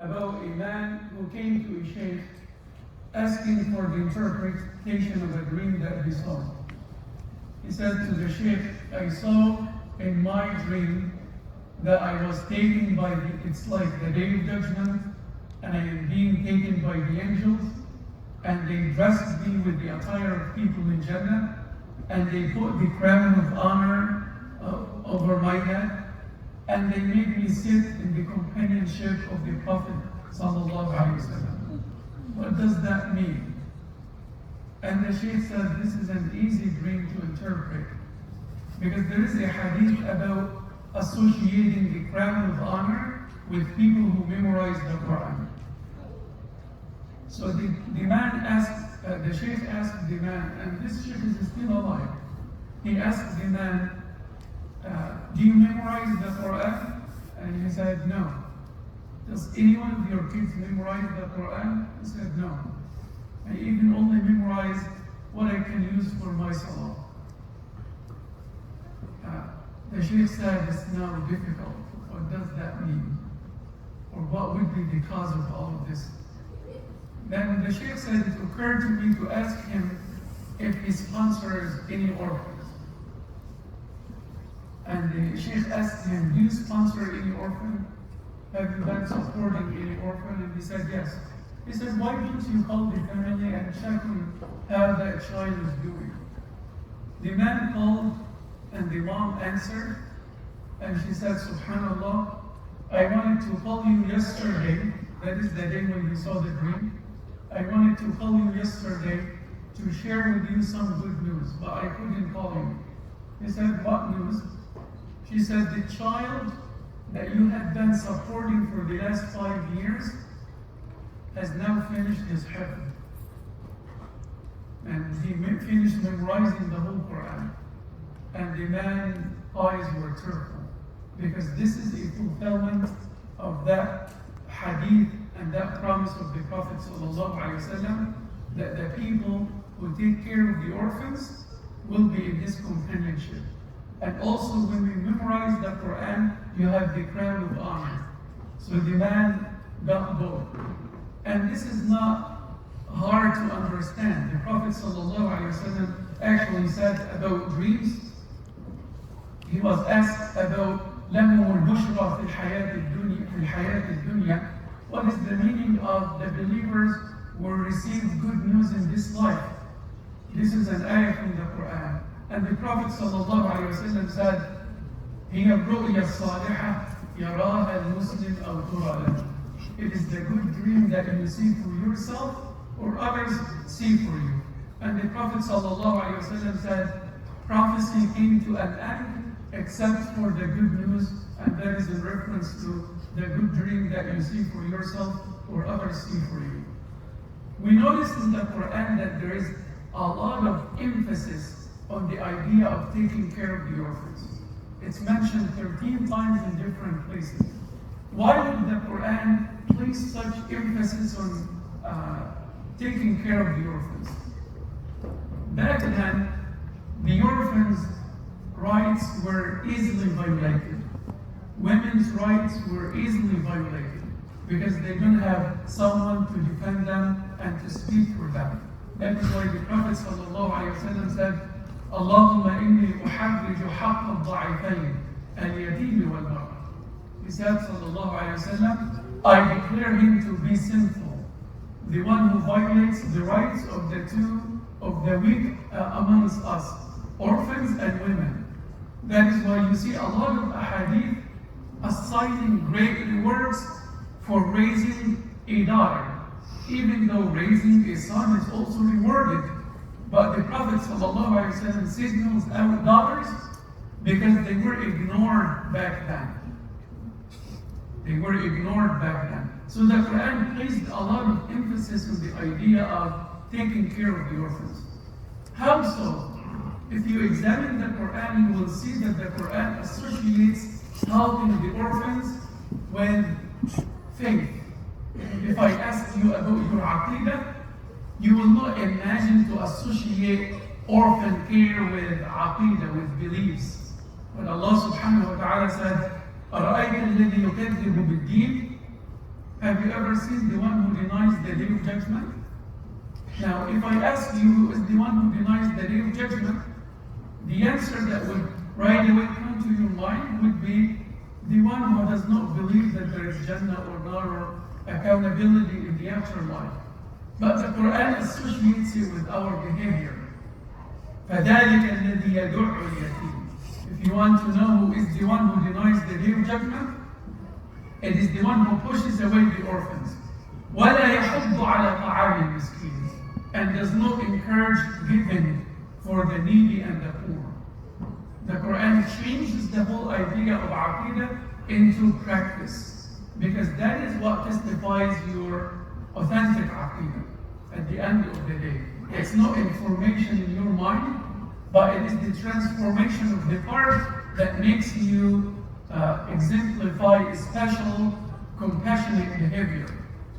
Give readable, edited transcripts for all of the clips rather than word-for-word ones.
about a man who came to a sheikh asking for the interpretation of a dream that he saw. He said to the sheikh, I saw in my dream that I was taken by it's like the day of judgment, and I am being taken by the angels, and they dressed me with the attire of people in Jannah, and they put the crown of honor over my head, and they made me sit in the companionship of the Prophet sallallahu alaihi wasallam. What does that mean? And the Shaykh said this is an easy dream to interpret, because there is a hadith about associating the crown of honor with people who memorize the Quran. So the man asked, the Shaykh asked the man, and this Shaykh is still alive. He asked the man, do you memorize the Quran? And he said, no. Does any one of your kids memorize the Quran? He said, no. I even only memorize what I can use for my salah. The Shaykh said, it's now difficult. What does that mean? Or what would be the cause of all of this? Then the Shaykh said, it occurred to me to ask him if he sponsors any orphans. And the Shaykh asked him, do you sponsor any orphan? Have you been supporting any orphan? And he said, yes. He said, why don't you call the family and check on how that child is doing? The man called, and the mom answered, and she said, Subhanallah, I wanted to call you yesterday, that is the day when you saw the dream. I wanted to call you yesterday to share with you some good news, but I couldn't call you. He said, what news? She said, the child that you had been supporting for the last 5 years has now finished his hifz. And he finished memorizing the whole Quran. And the man's eyes were tearful, because this is a fulfillment of that hadith and that promise of the Prophet ﷺ, that the people who take care of the orphans will be in his companionship. And also when we memorize the Quran, you have the crown of honor. So the man got both. And this is not hard to understand. The Prophet ﷺ actually said about dreams. He was asked about لَمُ الْبُشْرَى فِي الْحَيَاةِ الدُّنْيا. What is the meaning of the believers will receive good news in this life? This is an ayah from the Quran. And the Prophet ﷺ said, هِيَ الرُّؤْيَا الصَّالِحَةِ يَرَاهَا الْمُسْلِمُ أَوْ تُرَى لَهُ. It is the good dream that you see for yourself or others see for you. And the Prophet ﷺ said, prophecy came to an end except for the good news, and that is in reference to the good dream that you see for yourself or others see for you. We notice in the Quran that there is a lot of emphasis on the idea of taking care of the orphans. It's mentioned 13 times in different places. Why would the Quran place such emphasis on taking care of the orphans? Back then, the orphans' rights were easily violated. Women's rights were easily violated because they didn't have someone to defend them and to speak for them. That is why the Prophet ﷺ said, Allahumma inni uharriju haqqa al-da'ifayn al-yatim wal-mar'a. He said, ﷺ, I declare him to be sinful, the one who violates the rights of the two of the weak amongst us, orphans and women. That is why you see a lot of ahadith assigning great rewards for raising a daughter, even though raising a son is also rewarded. But the Prophet ﷺ signals out daughters because they were ignored back then. They were ignored back then. So the Quran placed a lot of emphasis on the idea of taking care of the orphans. How so? If you examine the Quran, you will see that the Quran associates helping the orphans with faith. If I ask you about your aqidah, you will not imagine to associate orphan care with aqidah, with beliefs. But Allah subhanahu wa ta'ala said, أَرَأَيْتَ الَّذِي يُكَذِّبُ بِالدِّينِ Have you ever seen the one who denies the day of judgment? Now, if I ask you who is the one who denies the day of judgment, the answer that would right away come to your mind would be the one who does not believe that there is Jannah or Nar or accountability in the afterlife. But the Quran associates it with our behavior. فَذَلِكَ الَّذِي يَدُعُّ الْيَتِيمِ. If you want to know who is the one who denies the day of judgment, it is the one who pushes away the orphans. وَلَا يَحُضُّ عَلَى طَعَامِ الْمِسْكِينِ. And does not encourage giving for the needy and the poor. The Quran changes the whole idea of Aqidah into practice, because that is what testifies your authentic Aqidah at the end of the day. It's not information in your mind, but it is the transformation of the heart that makes you exemplify special compassionate behavior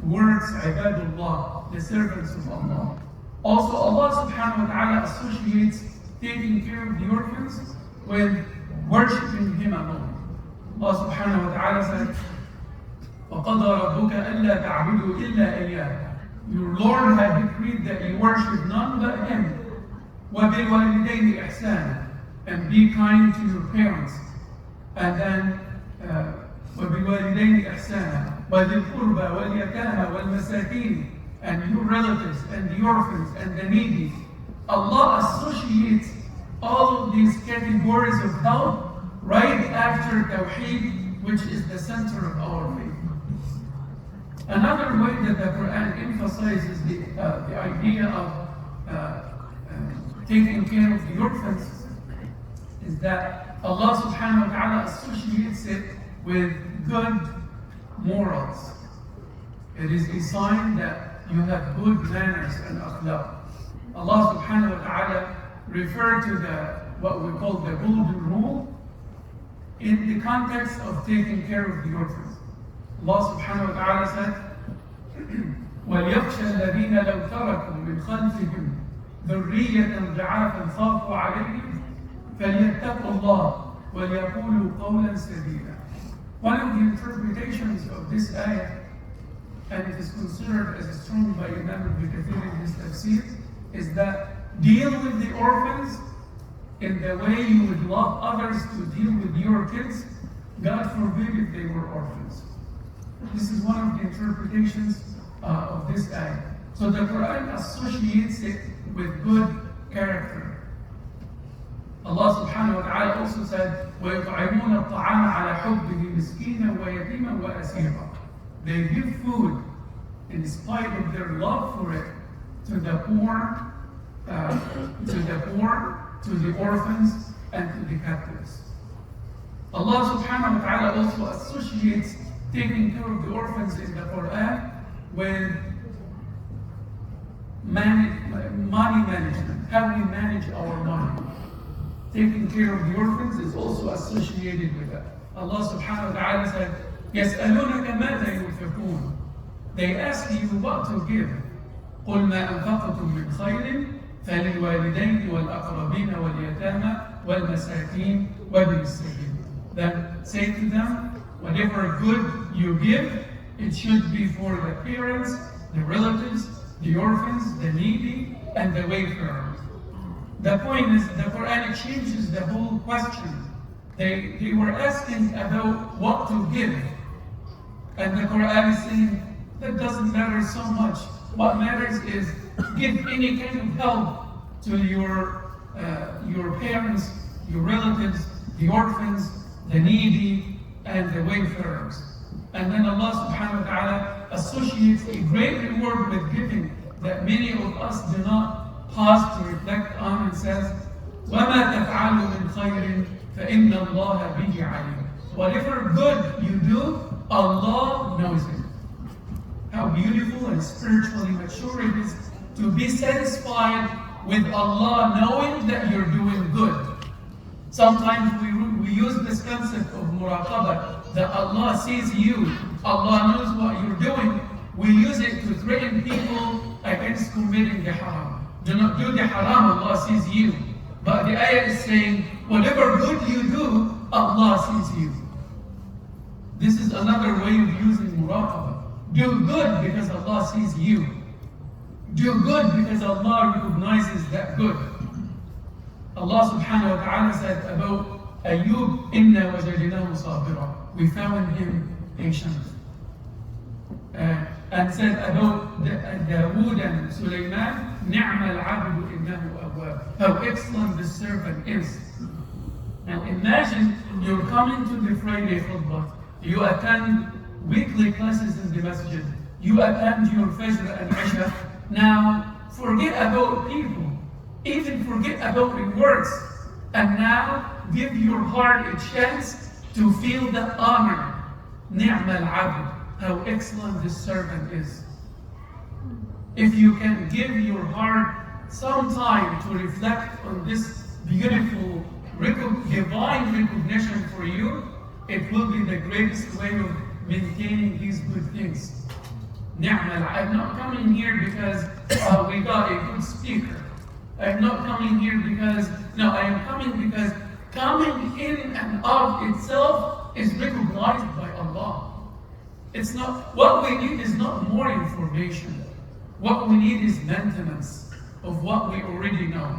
towards Ibadullah, the servants of Allah. Also, Allah subhanahu wa ta'ala associates taking care of the orphans with worshipping Him alone. Allah subhanahu wa ta'ala said, وَقَضَى رَبُّكَ أَلَّا تَعْبُدُوا إِلَّا إِيَّاهُ. Your Lord had decreed that you worship none but Him. وَبِالْوَالِدَيْنِ إِحْسَانًا. And be kind to your parents. And then, وَبِالْوَالِدَيْنِ إِحْسَانًا وَذِي الْقُرْبَى وَالْيَتَامَى وَالْمَسَاكِينِ. And your relatives and the orphans and the needy. Allah associates all of these categories of help right after Tawheed, which is the center of our faith. Another way that the Quran emphasizes the idea of taking care of the orphans is that Allah subhanahu wa ta'ala associates it with good morals. It is a sign that you have good manners and akhlaq. Allah subhanahu wa ta'ala referred to what we call the golden rule in the context of taking care of the orphans. Allah subhanahu wa ta'ala said, وَلْيَخْشَى الَّذِينَ لَوْ تَرَكُوا مِنْ خَلْفِهِمْ ذُرِّيَّةً ضِعَافًا خَافُوا عَلَيْهِمْ فَلْيَتَّقُوا اللَّهَ وَلْيَقُولُوا قَوْلًا سَدِيدًا. One of the interpretations of this ayah, and it is considered as strong by Imam Ibn Kathir in his tafsir, is that deal with the orphans in the way you would love others to deal with your kids, God forbid if they were orphans. This is one of the interpretations of this ayah. So the Quran associates it with good character. Allah subhanahu wa ta'ala also said, وَيُطْعِمُونَ الطَّعَامَ عَلَى حُبِّهِ مِسْكِينًا وَيَتِيمًا وَأَسِيرًا. They give food in spite of their love for it to the poor, to the orphans, and to the captives. Allah subhanahu wa ta'ala also associates taking care of the orphans in the Quran with money management, how we manage our money. Taking care of the orphans is also associated with that. Allah subhanahu wa ta'ala said, يَسْأَلُونَكَ مَاذَا يُنْفِقُونَ. They ask you what to give. قُلْ مَا أَنْفَقْتُم مِّنْ خَيْرٍ فَلِلْوَالِدَيْنِ وَالْأَقْرَبِينَ وَالْيَتَامَى وَالْمَسَاكِينِ وَابْنِ السَّبِيلِ. Then say to them, whatever good you give, it should be for the parents, the relatives, the orphans, the needy, and the wayfarers. The point is, the Quran changes the whole question. They were asking about what to give. And the Quran is saying, that doesn't matter so much. What matters is give any kind of help to your parents, your relatives, the orphans, the needy, and the wayfarers. And then Allah subhanahu wa ta'ala associates a great reward with giving that many of us do not pause to reflect on, and says, وَمَا تَفْعَلُوا مِنْ خَيْرٍ فَإِنَّ اللَّهَ بِهِ عَلِيمٌ. Whatever good you do, Allah knows it. How beautiful and spiritually mature it is to be satisfied with Allah knowing that you're doing good. Sometimes we use this concept of muraqabah, that Allah sees you, Allah knows what you're doing. We use it to threaten people against committing the haram. Do not do the haram, Allah sees you. But the ayah is saying, whatever good you do, Allah sees you. This is another way of using muraqabah. Do good because Allah sees you. Do good because Allah recognizes that good. Allah subhanahu wa ta'ala said about Ayub, إِنَّا وَجَدْنَاهُ صَابِرًا. We found him patient. And said about Dawood and Sulaiman, نِعْمَ الْعَبْدُ إِنَّهُ أَوَّابٌ. How excellent the servant is. Now imagine you're coming to the Friday khutbah, you attend weekly classes in the masjid, you attend your Fajr and Isha. Now forget about people, even forget about rewards, and now give your heart a chance to feel the honor. نِعْمَ الْعَبْدُ. How excellent this servant is. If you can give your heart some time to reflect on this beautiful divine recognition for you, it will be the greatest way of maintaining these good things. I'm not coming here because we got a good speaker. I'm not coming here because, no, I am coming because coming in and of itself is recognized by Allah. It's not, what we need is not more information. What we need is maintenance of what we already know.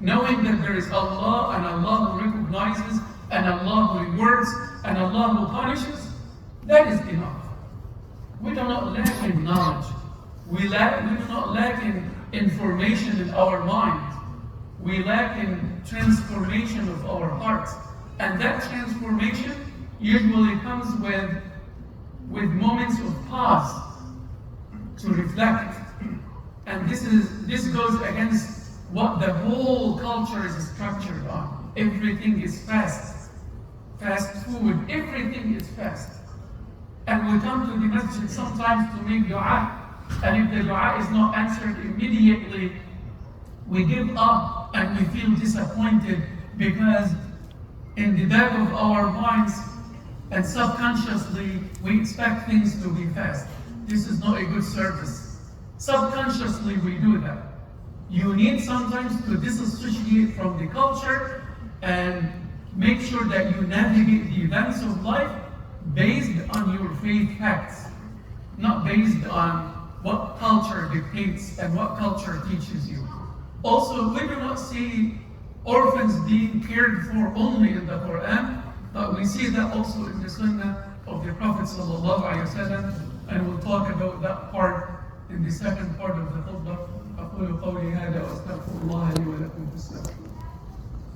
Knowing that there is Allah and Allah who recognizes and Allah who rewards and Allah who punishes, that is enough. We do not lack in knowledge. We do not lack in information in our mind. We lack in transformation of our hearts. And that transformation usually comes with moments of pause to reflect. And this goes against what the whole culture is structured on. Everything is fast. Fast food, everything is fast. And we come to the masjid sometimes to make dua. And if the dua is not answered immediately, we give up and we feel disappointed because in the back of our minds and subconsciously we expect things to be fast. This is not a good service. Subconsciously we do that. You need sometimes to disassociate from the culture and make sure that you navigate the events of life based on your faith facts, not based on what culture dictates and what culture teaches you. Also, we do not see orphans being cared for only in the Quran, but we see that also in the Sunnah of the Prophet ﷺ, and we'll talk about that part in the second part of the khutbah. أقول قولي هذا وأستغفر الله لي ولكم فاستغفروه.